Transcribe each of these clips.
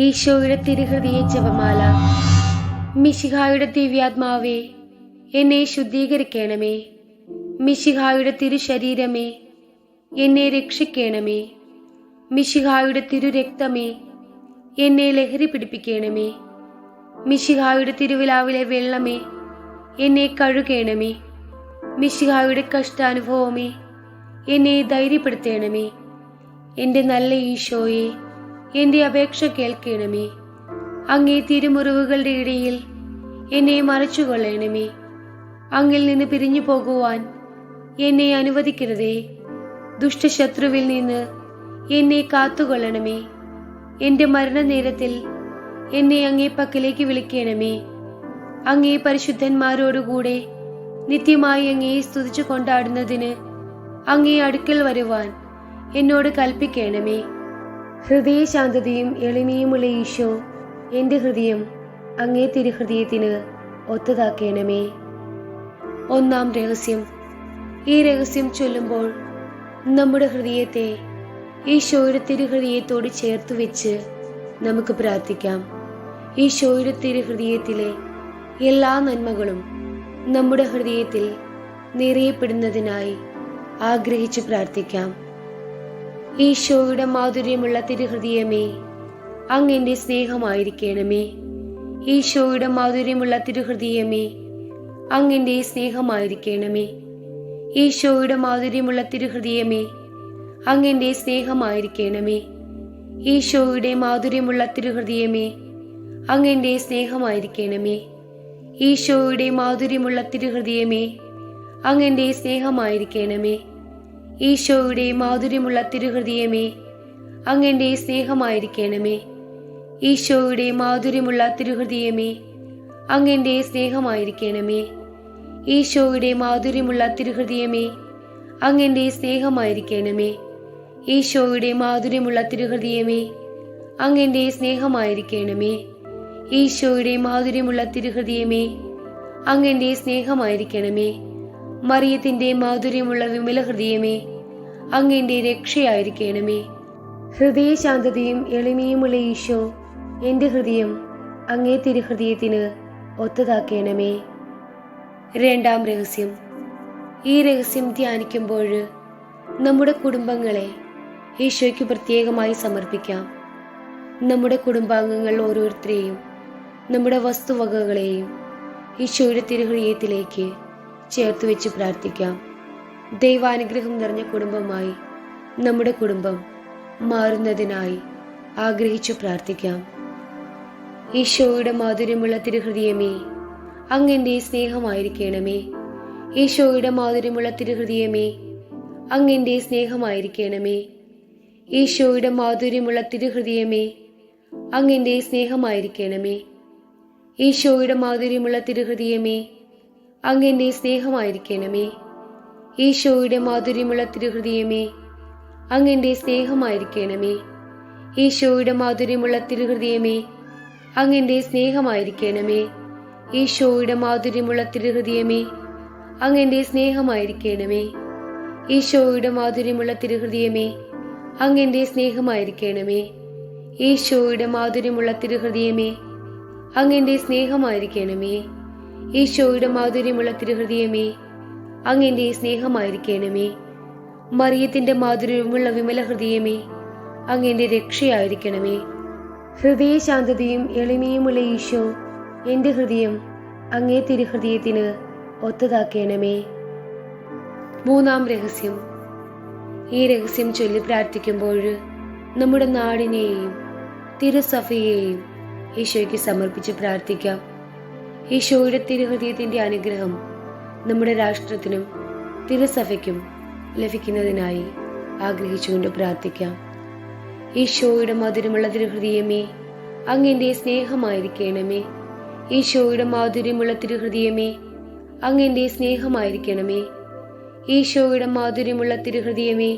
ഈശോയുടെ തിരുഹൃദയ ജപമാല. മിശിഹായുടെ ദിവ്യാത്മാവേ, എന്നെ ശുദ്ധീകരിക്കണമേ. മിശിഹായുടെ തിരുശരീരമേ, എന്നെ രക്ഷിക്കണമേ. മിശിഹായുടെ തിരുരക്തമേ, എന്നെ ലഹരി പിടിപ്പിക്കണമേ. മിശിഹായുടെ തിരുവിലാവിലെ വെള്ളമേ, എന്നെ കഴുകണമേ. മിശിഹായുടെ കഷ്ടാനുഭവമേ, എന്നെ ധൈര്യപ്പെടുത്തണമേ. എൻ്റെ നല്ല ഈശോയെ, എൻ്റെ അപേക്ഷ കേൾക്കണമേ. അങ്ങേ തിരുമുറിവുകളുടെ ഇടയിൽ എന്നെ മറച്ചുകൊള്ളണമേ. അങ്ങിൽ നിന്ന് പിരിഞ്ഞു പോകുവാൻ എന്നെ അനുവദിക്കരുതേ. ദുഷ്ടശത്രുവിൽ നിന്ന് എന്നെ കാത്തുകൊള്ളണമേ. എൻ്റെ മരണനേരത്തിൽ എന്നെ അങ്ങേ പക്കലേക്ക് വിളിക്കണമേ. അങ്ങേ പരിശുദ്ധന്മാരോടുകൂടെ നിത്യമായി അങ്ങയെ സ്തുതിച്ചു കൊണ്ടാടുന്നതിന് അങ്ങേ അടുക്കൽ വരുവാൻ എന്നോട് കൽപ്പിക്കണമേ. ഹൃദയശാന്തതയും എളിമയുമുള്ള ഈശോ, എൻ്റെ ഹൃദയം അങ്ങേ തിരുഹൃദയത്തിന് ഒത്തതാക്കണമേ. ഒന്നാം രഹസ്യം. ഈ രഹസ്യം ചൊല്ലുമ്പോൾ നമ്മുടെ ഹൃദയത്തെ ഈശോയുടെ തിരുഹൃദയത്തോട് ചേർത്ത് വെച്ച് നമുക്ക് പ്രാർത്ഥിക്കാം. ഈശോയുടെ തിരുഹൃദയത്തിലെ എല്ലാ നന്മകളും നമ്മുടെ ഹൃദയത്തിൽ നിറയപ്പെടുന്നതിനായി ആഗ്രഹിച്ചു പ്രാർത്ഥിക്കാം. ഈശോയുടെ മാധുര്യമുള്ള തിരുഹൃദയമേ, അങ്ങെൻ്റെ സ്നേഹമായിരിക്കണമേ. ഈശോയുടെ മാധുര്യമുള്ള തിരുഹൃദയമേ, അങ്ങെൻ്റെ സ്നേഹമായിരിക്കണമേ. ഈശോയുടെ മാധുര്യമുള്ള തിരുഹൃദയമേ, അങ്ങെൻ്റെ സ്നേഹമായിരിക്കണമേ. ഈശോയുടെ മാധുര്യമുള്ള തിരുഹൃദയമേ, അങ്ങെൻ്റെ സ്നേഹമായിരിക്കണമേ. ഈശോയുടെ മാധുര്യമുള്ള തിരുഹൃദയമേ, അങ്ങെൻ്റെ സ്നേഹമായിരിക്കണമേ. ഈശോയുടെ മാധുര്യമുള്ള തിരുഹൃദയമേ, അങ്ങെൻ്റെ സ്നേഹമായിരിക്കണമേ. ഈശോയുടെ മാധുര്യമുള്ള തിരുഹൃദയമേ, അങ്ങെൻ്റെ സ്നേഹമായിരിക്കണമേ. ഈശോയുടെ മാധുര്യമുള്ള തിരുഹൃദയമേ, അങ്ങെൻ്റെ സ്നേഹമായിരിക്കണമേ. ഈശോയുടെ മാധുര്യമുള്ള തിരുഹൃദയമേ, അങ്ങെൻ്റെ സ്നേഹമായിരിക്കണമേ. ഈശോയുടെ മാധുര്യമുള്ള തിരുഹൃദയമേ, അങ്ങെൻ്റെ സ്നേഹമായിരിക്കണമേ. മറിയത്തിന്റെ മാധുര്യമുള്ള വിമല ഹൃദയമേ, അങ്ങെൻ്റെ രക്ഷയായിരിക്കണമേ. ഹൃദയശാന്തതയും എളിമയുമുള്ള ഈശോ, എൻ്റെ ഹൃദയം അങ്ങേ തിരുഹൃദയത്തിന് ഒത്തതാക്കണമേ. രണ്ടാം രഹസ്യം. ഈ രഹസ്യം ധ്യാനിക്കുമ്പോൾ നമ്മുടെ കുടുംബങ്ങളെ ഈശോയ്ക്ക് പ്രത്യേകമായി സമർപ്പിക്കാം. നമ്മുടെ കുടുംബാംഗങ്ങൾ ഓരോരുത്തരെയും നമ്മുടെ വസ്തുവകകളെയും ഈശോയുടെ തിരുഹൃദയത്തിലേക്ക് ചേർത്ത് വെച്ച് പ്രാർത്ഥിക്കാം. ദൈവാനുഗ്രഹം നിറഞ്ഞ കുടുംബമായി നമ്മുടെ കുടുംബം മാറുന്നതിനായി ആഗ്രഹിച്ചു പ്രാർത്ഥിക്കാം. ഈശോയുടെ മാധുര്യമുള്ള തിരുഹൃദയമേ, അങ്ങെൻ്റെ സ്നേഹമായിരിക്കണമേ. ഈശോയുടെ മാധുര്യമുള്ള തിരുഹൃദയമേ, അങ്ങെൻ്റെ സ്നേഹമായിരിക്കണമേ. ഈശോയുടെ മാധുര്യമുള്ള തിരുഹൃദയമേ, അങ്ങെൻ്റെ സ്നേഹമായിരിക്കണമേ. ഈശോയുടെ മാധുര്യമുള്ള തിരുഹൃദയമേ, അങ്ങെൻ്റെ സ്നേഹമായിരിക്കണമേ. ഈശോയുടെ മാധുര്യമുള്ള തിരുഹൃദയമേ, അങ്ങെൻ്റെ സ്നേഹമായിരിക്കണമേ. ഈശോയുടെ മാധുര്യമുള്ള തിരുഹൃദയമേ, അങ്ങെൻ്റെ സ്നേഹമായിരിക്കണമേ. ഈശോയുടെ മാധുര്യമുള്ള തിരുഹൃദയമേ, അങ്ങെൻ്റെ സ്നേഹമായിരിക്കണമേ. ഈശോയുടെ മാധുര്യമുള്ള തിരുഹൃദയമേ, അങ്ങെൻ്റെ സ്നേഹമായിരിക്കണമേ. ഈശോയുടെ മാധുര്യമുള്ള തിരുഹൃദയമേ, അങ്ങെൻ്റെ സ്നേഹമായിരിക്കണമേ. ഈശോയുടെ മാധുര്യമുള്ള തിരുഹൃദയമേ, അങ്ങെൻ്റെ സ്നേഹമായിരിക്കണമേ. മറിയത്തിന്റെ മാധുര്യമുള്ള വിമല ഹൃദയമേ, അങ്ങെൻ്റെ രക്ഷയായിരിക്കണമേ. ഹൃദയശാന്തതയും എളിമയുമുള്ള ഈശോ, എൻ്റെ ഹൃദയം അങ്ങേ തിരുഹൃദയത്തിന് ഒത്തതാക്കണമേ. മൂന്നാം രഹസ്യം. ഈ രഹസ്യം ചൊല്ലി പ്രാർത്ഥിക്കുമ്പോൾ നമ്മുടെ നാടിനെയും തിരുസഭയെയും ഈശോയ്ക്ക് സമർപ്പിച്ച് പ്രാർത്ഥിക്കാം. ഈശോയുടെ തിരുഹൃദയത്തിന്റെ അനുഗ്രഹം നമ്മുടെ രാഷ്ട്രത്തിനും തിരുസഭയ്ക്കും ലഭിക്കുന്നതിനായി ആഗ്രഹിച്ചുകൊണ്ട് പ്രാർത്ഥിക്കാം. ഈശോയുടെ മധുരമുള്ള തിരുഹൃദയമേ, അങ്ങെൻ്റെ സ്നേഹമായിരിക്കണമേ. ഈശോയുടെ മാധുര്യമുള്ള തിരുഹൃദയമേ, അങ്ങെൻ്റെ സ്നേഹമായിരിക്കണമേ. ഈശോയുടെ മാധുര്യമുള്ള തിരുഹൃദയമേ,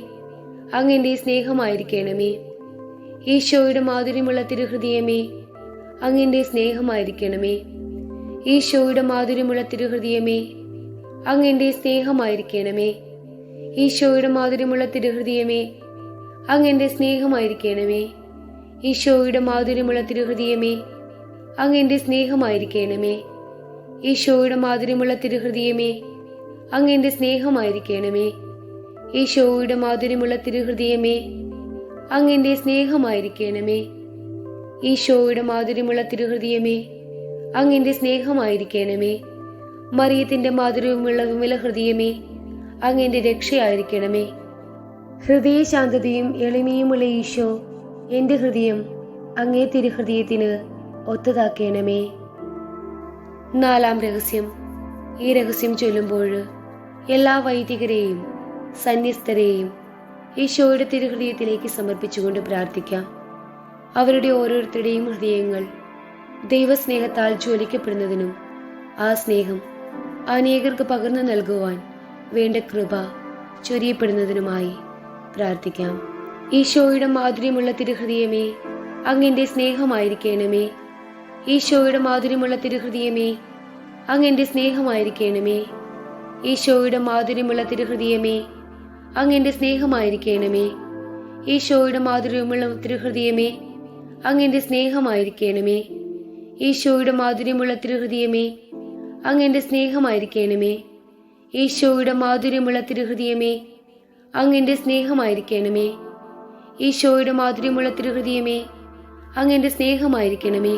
അങ്ങെൻ്റെ സ്നേഹമായിരിക്കണമേ. ഈശോയുടെ മാധുര്യമുള്ള തിരുഹൃദയമേ, അങ്ങെൻ്റെ സ്നേഹമായിരിക്കണമേ. ഈശോയുടെ മാധുര്യമുള്ള തിരുഹൃദയമേ, അങ്ങെൻ്റെ സ്നേഹമായിരിക്കണമേ. ഈശോയുടെ മാധുര്യമുള്ള തിരുഹൃദയമേ, അങ്ങെൻ്റെ സ്നേഹമായിരിക്കണമേ. ഈശോയുടെ മാധുര്യമുള്ള തിരുഹൃദയമേ, അങ്ങെന്റെ സ്നേഹമായിരിക്കണമേ. ഈശോയുടെ മാധുര്യമുള്ള തിരുഹൃദയമേ, അങ്ങെന്റെ സ്നേഹമായിരിക്കണമേ. ഈശോയുടെ മാധുര്യമുള്ള തിരുഹൃദയമേ, അങ്ങെന്റെ സ്നേഹമായിരിക്കണമേ. ഈശോയുടെ മാധുര്യമുള്ള തിരുഹൃദയമേ, അങ്ങെന്റെ സ്നേഹമായിരിക്കണമേ. മറിയത്തിന്റെ മാധുര്യമുള്ള വിമല ഹൃദയമേ, അങ്ങെന്റെ രക്ഷയായിരിക്കണമേ. ഹൃദയശാന്തതയും എളിമയുമുള്ള ഈശോ, എന്റെ ഹൃദയം അങ്ങേ തിരുഹൃദയത്തിന് ഒത്തതാക്കണമേ. 4-ാം രഹസ്യം. ഈ രഹസ്യം ചൊല്ലുമ്പോൾ എല്ലാ വൈദികരെയും സന്യസ്തരെയും ഈശോയുടെ തിരുഹൃദയത്തിലേക്ക് സമർപ്പിച്ചുകൊണ്ട് പ്രാർത്ഥിക്കാം. അവരുടെ ഓരോരുത്തരുടെയും ഹൃദയങ്ങൾ ദൈവസ്നേഹത്താൽ ജ്വലിക്കപ്പെടുന്നതിനും ആ സ്നേഹം അനേകർക്ക് പകർന്നു നൽകുവാൻ വേണ്ട കൃപ ചൊരിയപ്പെടുന്നതിനുമായി പ്രാർത്ഥിക്കാം. ഈശോയുടെ മാധുര്യമുള്ള തിരുഹൃദയമേ, അങ്ങെന്റെ സ്നേഹമായിരിക്കണമേ. ഈശോയുടെ മാധുര്യമുള്ള തിരുഹൃദയമേ, അങ്ങെന്റെ സ്നേഹമായിരിക്കണമേ. ഈശോയുടെ മാധുര്യമുള്ള തിരുഹൃദയമേ, അങ്ങെന്റെ സ്നേഹമായിരിക്കണമേ. ഈശോയുടെ മാധുര്യമുള്ള തിരുഹൃദയമേ, അങ്ങെന്റെ സ്നേഹമായിരിക്കണമേ. ഈശോയുടെ മാധുര്യമുള്ള തിരുഹൃദയമേ, അങ്ങെന്റെ സ്നേഹമായിരിക്കണമേ. ഈശോയുടെ മാധുര്യമുള്ള തിരുഹൃദയമേ, അങ്ങെന്റെ സ്നേഹമായിരിക്കണമേ. ഈശോയുടെ മാധുര്യമുള്ള തിരുഹൃദയമേ, അങ്ങെന്റെ സ്നേഹമായിരിക്കണമേ.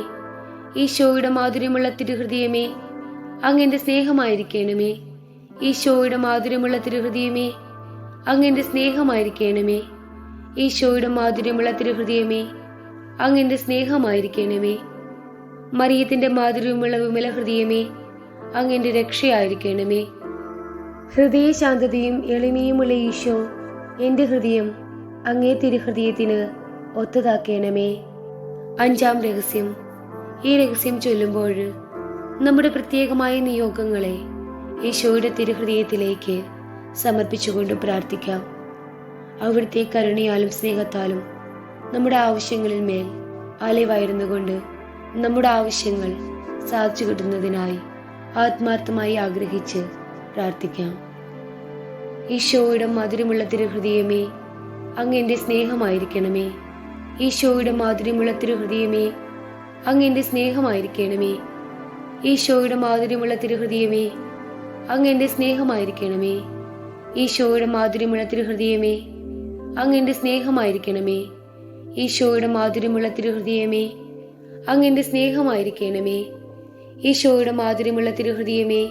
ഈശോയുടെ മാധുര്യമുള്ള തിരുഹൃദയമേ, അങ്ങെന്റെ സ്നേഹമായിരിക്കണമേ. ഈശോയുടെ മാധുര്യമുള്ള തിരുഹൃദയമേ, അങ്ങെന്റെ സ്നേഹമായിരിക്കണമേ. ഈശോയുടെ മാധുര്യമുള്ള തിരുഹൃദയമേ, അങ്ങെന്റെ സ്നേഹമായിരിക്കണമേ. മറിയത്തിന്റെ മാധുര്യമുള്ള വിമല ഹൃദയമേ, അങ്ങെന്റെ രക്ഷയായിരിക്കണമേ. ഹൃദയശാന്തതയും എളിമയുമുള്ള ഈശോ, എന്റെ ഹൃദയം അങ്ങേ തിരുഹൃദയത്തിന് ഒത്തതാക്കണമേ. 5-ാം രഹസ്യം. ഈ രഹസ്യം ചൊല്ലുമ്പോൾ നമ്മുടെ പ്രത്യേകമായ നിയോഗങ്ങളെ ഈശോയുടെ തിരുഹൃദയത്തിലേക്ക് സമർപ്പിച്ചുകൊണ്ട് പ്രാർത്ഥിക്കാം. അവിടുത്തെ കരുണയാലും സ്നേഹത്താലും നമ്മുടെ ആവശ്യങ്ങളിൽ മേൽ അലവായിരുന്നുകൊണ്ട് നമ്മുടെ ആവശ്യങ്ങൾ സാധിച്ചു കിട്ടുന്നതിനായി ആത്മാർത്ഥമായി ആഗ്രഹിച്ച് പ്രാർത്ഥിക്കാം. ഈശോയുടെ മധുരമുള്ള തിരുഹൃദയമേ, അങ്ങെന്റെ സ്നേഹമായിരിക്കണമേ. ഈശോയുടെ മാധുര്യമുള്ള തിരുഹൃദയമേ, അങ്ങെന്റെ സ്നേഹമായിരിക്കണമേ. ഈശോയുടെ മാധുര്യമുള്ള തിരുഹൃദയമേ, അങ്ങെന്റെ സ്നേഹമായിരിക്കണമേ. ഈശോയുടെ മാധുര്യമുള്ള തിരുഹൃദയമേ, അങ്ങെന്റെ സ്നേഹമായിരിക്കണമേ. ഈശോയുടെ മാധുര്യമുള്ള തിരുഹൃദയമേ, അങ്ങെന്റെ സ്നേഹമായിരിക്കണമേ. ഈശോയുടെ മാധുര്യമുള്ള തിരുഹൃദയമേ,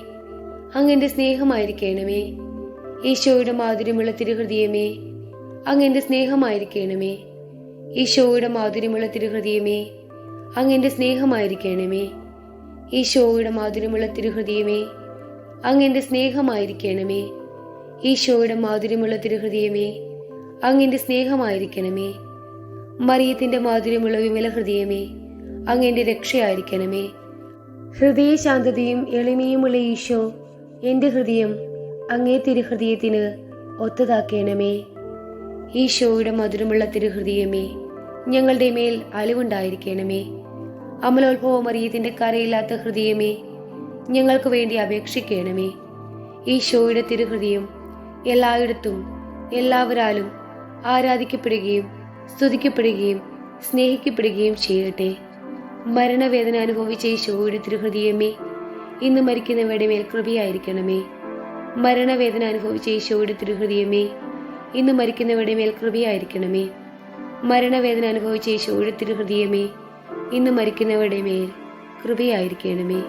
അങ്ങെന്റെ സ്നേഹമായിരിക്കണമേ. ഈശോയുടെ മാധുര്യമുള്ള തിരുഹൃദയമേ, അങ്ങെന്റെ സ്നേഹമായിരിക്കണമേ. ഈശോയുടെ മാധുര്യമുള്ള തിരുഹൃദയമേ, അങ്ങെന്റെ സ്നേഹമായിരിക്കണമേ. ഈശോയുടെ മാധുര്യമുള്ള തിരുഹൃദയമേ, അങ്ങെന്റെ സ്നേഹമായിരിക്കണമേ. ഈശോയുടെ മാധുര്യമുള്ള തിരുഹൃദയമേ, അങ്ങെന്റെ സ്നേഹമായിരിക്കണമേ. മറിയത്തിന്റെ മാധുര്യമുള്ള വിമല ഹൃദയമേ, അങ്ങെന്റെ രക്ഷയായിരിക്കണമേ. ഹൃദയശാന്തതയും എളിമയുമുള്ള ഈശോ, എന്റെ ഹൃദയം അങ്ങേ തിരുഹൃദയത്തിന് ഒത്തതാക്കണമേ. ഈശോയുടെ മധുരമുള്ള തിരുഹൃദയമേ, ഞങ്ങളുടെ മേൽ അലിവുണ്ടായിരിക്കണമേ. അമലോത്ഭവ മറിയത്തിന്റെ കരയില്ലാത്ത ഹൃദയമേ, ഞങ്ങൾക്ക് വേണ്ടി അപേക്ഷിക്കണമേ. ഈശോയുടെ തിരുഹൃദയം എല്ലായിടത്തും എല്ലാവരാലും ആരാധിക്കപ്പെടുകയും സ്തുതിക്കപ്പെടുകയും സ്നേഹിക്കപ്പെടുകയും ചെയ്യട്ടെ. മരണവേദന അനുഭവിച്ച ഈശോയുടെ തിരുഹൃദയമേ, ഇന്ന് മരിക്കുന്നവരുടെ മേൽ കൃപയായിരിക്കണമേ. മരണവേദന അനുഭവിച്ച ഈശോയുടെ തിരുഹൃദയമേ, ഇന്ന് മരിക്കുന്നവരുടെ മേൽ കൃപയായിരിക്കണമേ. മരണവേദന അനുഭവിച്ച ഈശോയുടെ തിരുഹൃദയമേ, ഇന്ന് മരിക്കുന്നവരുടെ മേൽ കൃപയായിരിക്കണമേ.